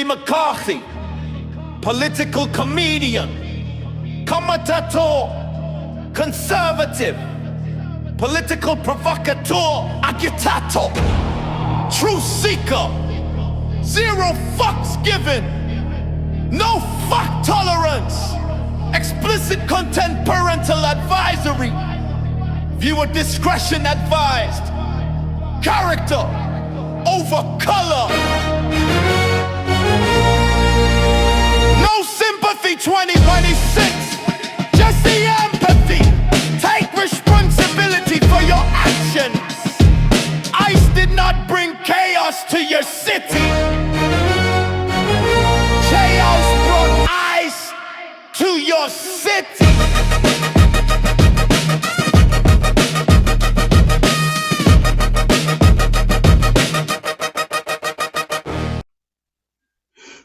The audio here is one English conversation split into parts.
McCarthy, political comedian, commentator, conservative, political provocateur, agitator, truth seeker, zero fucks given, no fuck tolerance, explicit content parental advisory, viewer discretion advised, character over color, no sympathy 2026, just the empathy, take responsibility for your actions. ICE did not bring chaos to your city, chaos brought ICE to your city.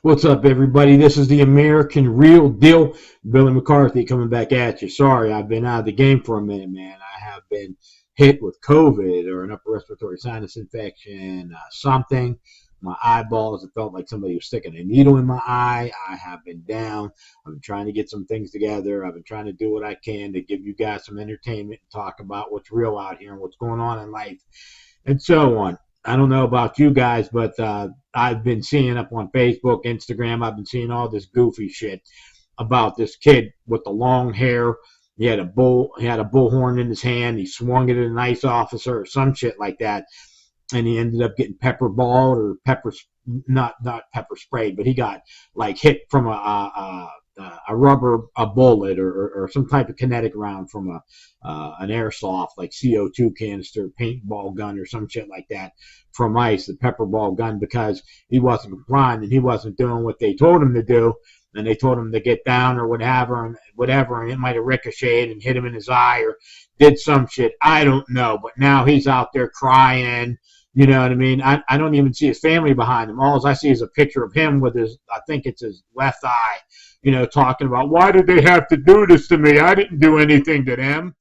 What's up, everybody? This is the American Real Deal. Billy McCarthy coming back at you. Sorry, I've been out of the game for a minute, man. I have been hit with COVID or an upper respiratory sinus infection, something. My eyeballs, it felt like somebody was sticking a needle in my eye. I have been down. I've been trying to get some things together. I've been trying to do what I can to give you guys some entertainment and talk about what's real out here and what's going on in life and so on. I don't know about you guys, but I've been seeing up on Facebook, Instagram, I've been seeing all this goofy shit about this kid with the long hair. He had a bullhorn in his hand. He swung it at an ICE officer or some shit like that. And he ended up getting pepperballed or not pepper sprayed, but he got like hit from a bullet or some type of kinetic round from an airsoft, like CO2 canister, paintball gun or some shit like that from ICE, the pepperball gun, because he wasn't complying and he wasn't doing what they told him to do. And they told him to get down or whatever, and it might have ricocheted and hit him in his eye or did some shit. I don't know, but now he's out there crying. You know what I mean? I don't even see his family behind him. All I see is a picture of him with I think it's his left eye, talking about, why did they have to do this to me? I didn't do anything to them.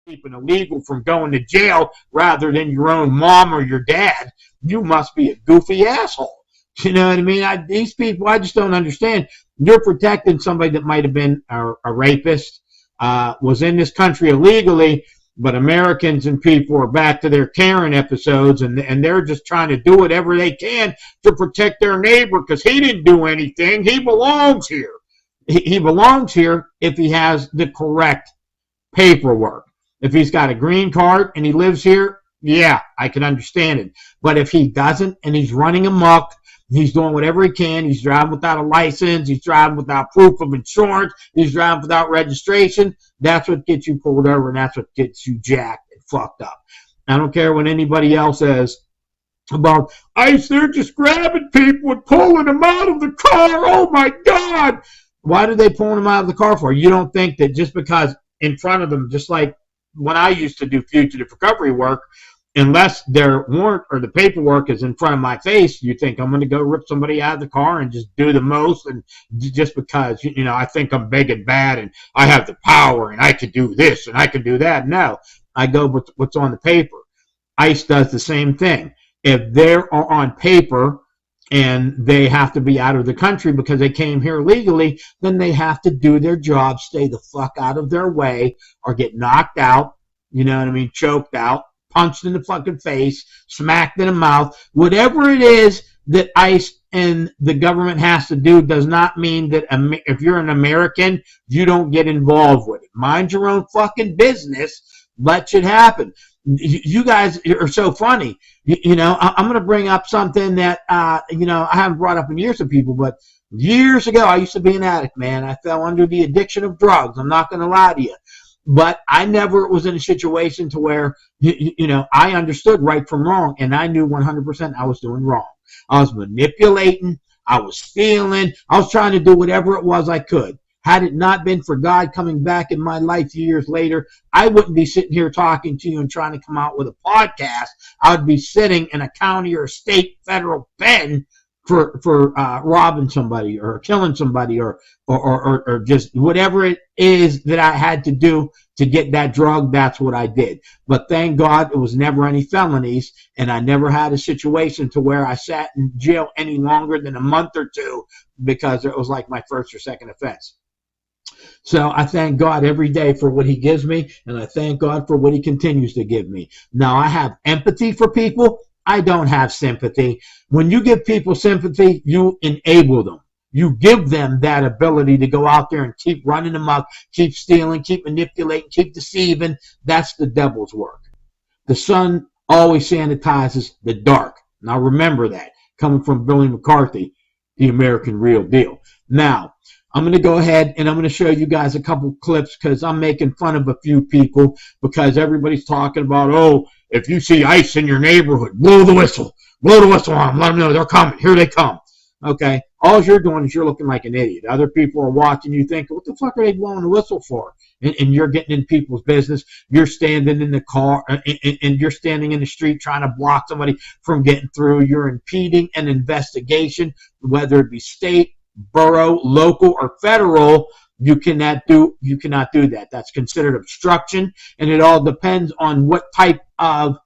Keeping illegal from going to jail rather than your own mom or your dad, you must be a goofy asshole. You know what I mean? These people, I just don't understand. You're protecting somebody that might have been a rapist, was in this country illegally, but Americans and people are back to their Karen episodes, and they're just trying to do whatever they can to protect their neighbor because he didn't do anything. He belongs here. He belongs here if he has the correct paperwork. If he's got a green card and he lives here, yeah, I can understand it. But if he doesn't and he's running amok, he's doing whatever he can, he's driving without a license, he's driving without proof of insurance, he's driving without registration, that's what gets you pulled over and that's what gets you jacked and fucked up. I don't care what anybody else says about ICE, they're just grabbing people and pulling them out of the car. Oh my God. Why did they pull them out of the car for? You don't think that just because in front of them, just like when I used to do fugitive recovery work, unless their warrant or the paperwork is in front of my face, you think I'm going to go rip somebody out of the car and just do the most, and just because I think I'm big and bad and I have the power and I can do this and I can do that. No, I go with what's on the paper. ICE does the same thing. If they're on paper and they have to be out of the country because they came here legally, then they have to do their job, stay the fuck out of their way, or get knocked out, choked out, punched in the fucking face, smacked in the mouth. Whatever it is that ICE and the government has to do does not mean that if you're an American, you don't get involved with it. Mind your own fucking business. Let shit happen. You guys are so funny. I'm going to bring up something that, I haven't brought up in years with people, but years ago, I used to be an addict, man. I fell under the addiction of drugs. I'm not going to lie to you. But I never was in a situation to where, I understood right from wrong, and I knew 100% I was doing wrong. I was manipulating. I was stealing. I was trying to do whatever it was I could. Had it not been for God coming back in my life years later, I wouldn't be sitting here talking to you and trying to come out with a podcast. I would be sitting in a county or state federal pen for robbing somebody or killing somebody or just whatever it is that I had to do to get that drug. That's what I did. But thank God it was never any felonies, and I never had a situation to where I sat in jail any longer than a month or two because it was like my first or second offense. So I thank God every day for what he gives me, and I thank God for what he continues to give me. Now, I have empathy for people. I don't have sympathy. When you give people sympathy, you enable them. You give them that ability to go out there and keep running amok, keep stealing, keep manipulating, keep deceiving. That's the devil's work. The sun always sanitizes the dark. Now remember that, coming from Billy McCarthy, the American real deal. Now, I'm going to go ahead and I'm going to show you guys a couple clips because I'm making fun of a few people because everybody's talking about, oh, if you see ICE in your neighborhood, blow the whistle on them, let them know they're coming, here they come. Okay, all you're doing is you're looking like an idiot. Other people are watching you thinking, what the fuck are they blowing the whistle for? And you're getting in people's business. You're standing in the car and you're standing in the street trying to block somebody from getting through. You're impeding an investigation, whether it be state, borough, local, or federal. You cannot do that. That's considered obstruction, and it all depends on what type of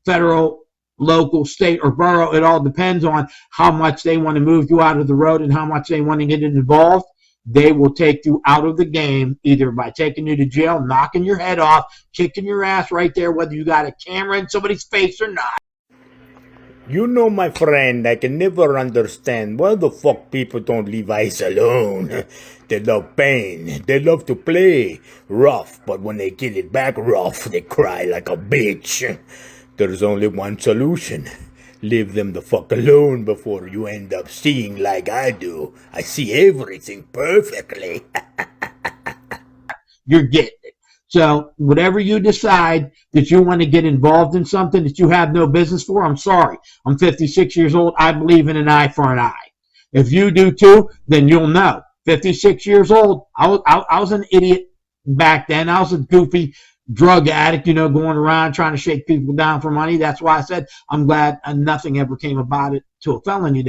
federal, local, state, or borough. It all depends on how much they want to move you out of the road and how much they want to get involved. They will take you out of the game either by taking you to jail, knocking your head off, kicking your ass right there, whether you got a camera in somebody's face or not. You know, my friend, I can never understand why the fuck people don't leave ICE alone. They love pain. They love to play rough, but when they get it back rough, they cry like a bitch. There's only one solution. Leave them the fuck alone before you end up seeing like I do. I see everything perfectly. You're getting it. So whatever you decide that you want to get involved in something that you have no business for, I'm sorry. I'm 56 years old. I believe in an eye for an eye. If you do too, then you'll know. 56 years old. I was an idiot back then. I was a goofy drug addict, going around trying to shake people down for money. That's why I said I'm glad nothing ever came about it to a felony,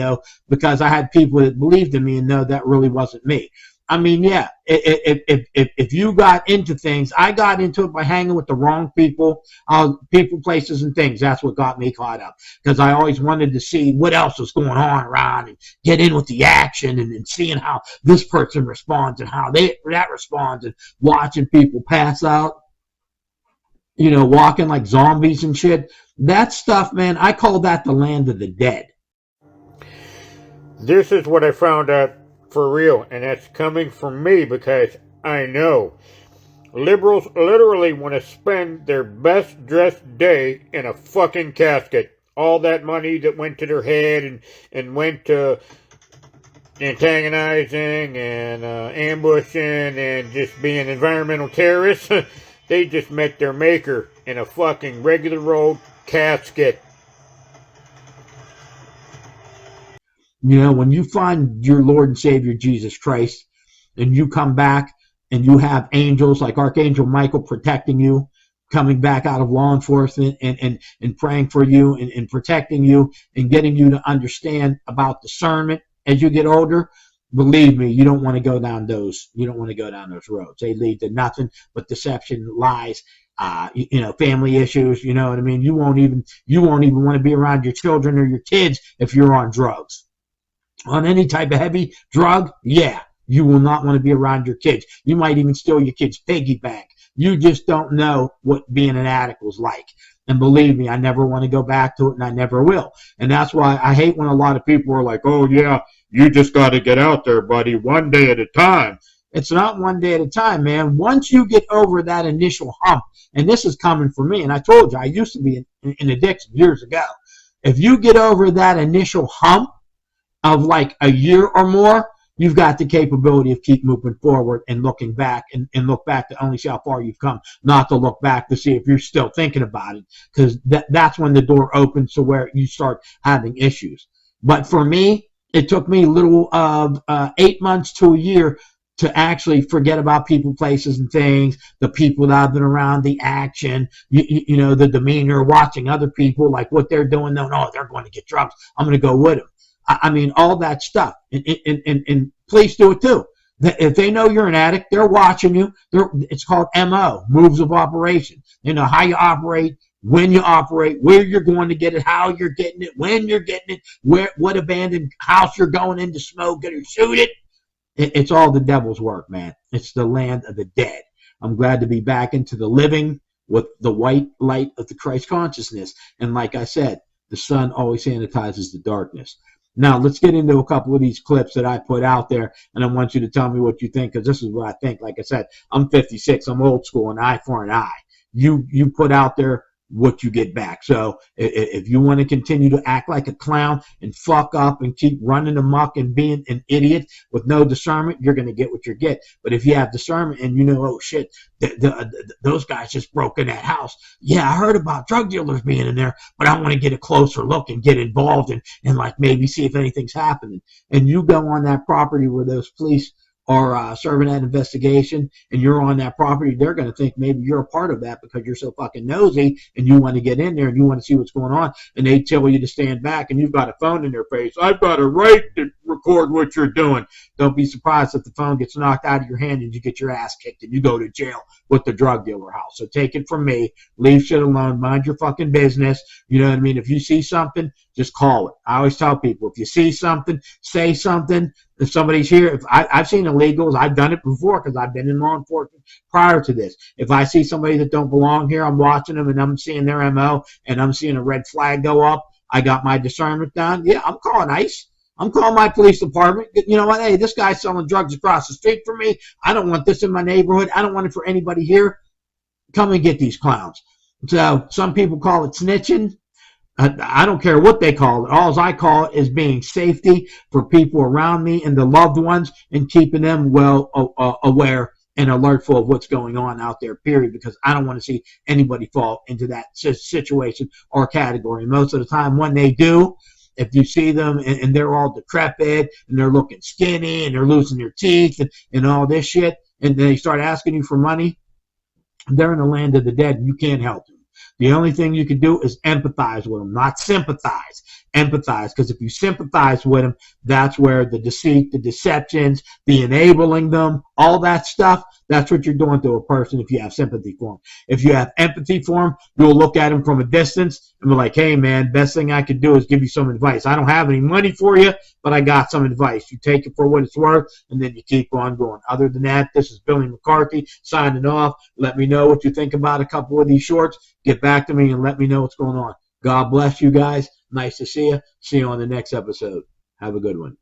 because I had people that believed in me and know that really wasn't me. I mean, yeah, if you got into things, I got into it by hanging with the wrong people, places, and things. That's what got me caught up, because I always wanted to see what else was going on around and get in with the action and seeing how this person responds and how that responds, and watching people pass out, walking like zombies and shit. That stuff, man, I call that the land of the dead. This is what I found out for real, and that's coming from me because I know. Liberals literally want to spend their best dressed day in a fucking casket. All that money that went to their head and went to antagonizing and ambushing and just being environmental terrorists, they just met their maker in a fucking regular old casket. When you find your Lord and Savior Jesus Christ and you come back and you have angels like Archangel Michael protecting you, coming back out of law enforcement and praying for you and protecting you and getting you to understand about discernment as you get older, believe me, you don't want to go down those roads. They lead to nothing but deception, lies, family issues, you know what I mean? You won't even want to be around your children or your kids if you're on drugs. On any type of heavy drug, yeah, you will not want to be around your kids. You might even steal your kid's piggy bank. You just don't know what being an addict was like. And believe me, I never want to go back to it, and I never will. And that's why I hate when a lot of people are like, oh, yeah, you just got to get out there, buddy, one day at a time. It's not one day at a time, man. Once you get over that initial hump, and this is coming from me, and I told you, I used to be in addiction years ago. If you get over that initial hump of like a year or more, you've got the capability of keep moving forward and looking back and look back to only see how far you've come, not to look back to see if you're still thinking about it, because that's when the door opens to where you start having issues. But for me, it took me a little of 8 months to a year to actually forget about people, places, and things, the people that have been around, the action, you know, the demeanor, watching other people, like what they're doing. No, they're going to get drugs. I'm going to go with them. I mean, all that stuff. And police do it too. If they know you're an addict, they're watching you. It's called MO, moves of operation. They know how you operate, when you operate, where you're going to get it, how you're getting it, when you're getting it, what abandoned house you're going in to smoke it or shoot it. It's all the devil's work, man. It's the land of the dead. I'm glad to be back into the living with the white light of the Christ consciousness. And like I said, the sun always sanitizes the darkness. Now, let's get into a couple of these clips that I put out there, and I want you to tell me what you think, because this is what I think. Like I said, I'm 56. I'm old school, an eye for an eye. You put out there what you get back. So if you want to continue to act like a clown and fuck up and keep running amok and being an idiot with no discernment, you're going to get what you get. But if you have discernment and you know, oh shit, those guys just broke in that house. Yeah, I heard about drug dealers being in there, but I want to get a closer look and get involved and like maybe see if anything's happening. And you go on that property where those police are serving that investigation, and you're on that property, they're going to think maybe you're a part of that because you're so fucking nosy and you want to get in there and you want to see what's going on, and they tell you to stand back and you've got a phone in their face. I've got a right to record what you're doing. Don't be surprised if the phone gets knocked out of your hand and you get your ass kicked and you go to jail with the drug dealer house. So take it from me. Leave shit alone. Mind your fucking business. You know what I mean? If you see something, just call it. I always tell people, if you see something, say something. If somebody's here, I've seen illegals, I've done it before because I've been in law enforcement prior to this. If I see somebody that don't belong here, I'm watching them and I'm seeing their MO and I'm seeing a red flag go up. I got my discernment done. Yeah, I'm calling ICE. I'm calling my police department. You know what? Hey, this guy's selling drugs across the street from me. I don't want this in my neighborhood. I don't want it for anybody here. Come and get these clowns. So some people call it snitching. I don't care what they call it. All I call it is being safety for people around me and the loved ones and keeping them well aware and alertful of what's going on out there, period, because I don't want to see anybody fall into that situation or category. Most of the time when they do, if you see them and they're all decrepit and they're looking skinny and they're losing their teeth and all this shit, and they start asking you for money, they're in the land of the dead and you can't help them. The only thing you can do is empathize with them, not sympathize. Empathize, because if you sympathize with them, that's where the deceit, the deceptions, the enabling them, all that stuff, that's what you're doing to a person if you have sympathy for them. If you have empathy for them, you'll look at them from a distance and be like, hey, man, best thing I could do is give you some advice. I don't have any money for you, but I got some advice. You take it for what it's worth, and then you keep on going. Other than that, this is Billy McCarthy signing off. Let me know what you think about a couple of these shorts. Get back to me and let me know what's going on. God bless you guys. Nice to see you. See you on the next episode. Have a good one.